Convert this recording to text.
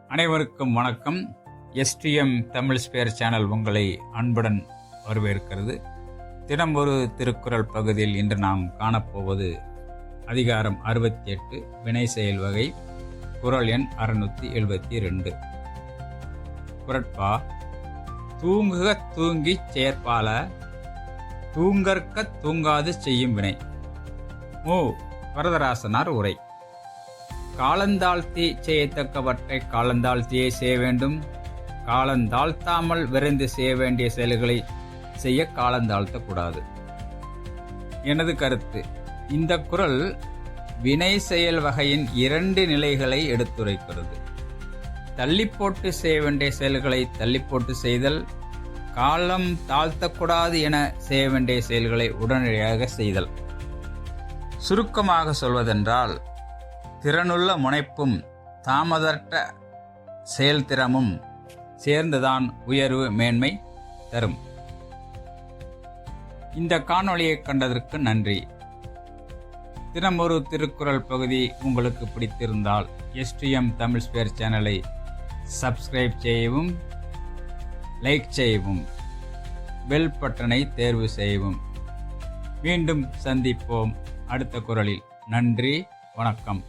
அனைவருக்கும் வணக்கம். STM Tamil spare channel உங்களை அன்புடன் வரவேற்கிறது. தினம் ஒரு திருக்குறள் பகுதியில் இன்று நாம் காணப்போவது அதிகாரம் 68 வினை செயல் வகை, குறள் எண் 672. குறட்பா: தூங்குக தூங்கிச் செயற்பால, தூங்கற்க தூங்காது செய்யும் வினை. மு. வரதராசனார் உரை. காலந்தாழ்த்தி செய்யத்தக்கவற்றை காலந்தாழ்த்தியே செய்ய வேண்டும். காலந்தாழ்த்தாமல் விரைந்து செய்ய வேண்டிய செயல்களை செய்ய காலந்தாழ்த்தக்கூடாது. எனது கருத்து: இந்த குறள் வினை செயல் வகையின் 2 நிலைகளை எடுத்துரைக்கிறது. தள்ளி போட்டு செய்ய வேண்டிய செயல்களை தள்ளி போட்டு செய்தல், காலம் தாழ்த்தக்கூடாது என செய்ய வேண்டிய செயல்களை உடனடியாக செய்தல். சுருக்கமாக சொல்வதென்றால், திறனுள்ள முனைப்பும் தாமதற்ற செயல்திறமும் சேர்ந்துதான் உயர்வு மேன்மை தரும். இந்த காணொளியை கண்டதற்கு நன்றி. தினம் ஒரு திருக்குறள் பகுதி உங்களுக்கு பிடித்திருந்தால் எஸ்டிஎம் தமிழ் ஸ்பேர் சேனலை சப்ஸ்கிரைப் செய்யவும், லைக் செய்யவும், பெல் பட்டனை தேர்வு செய்யவும். மீண்டும் சந்திப்போம் அடுத்த குறளில். நன்றி, வணக்கம்.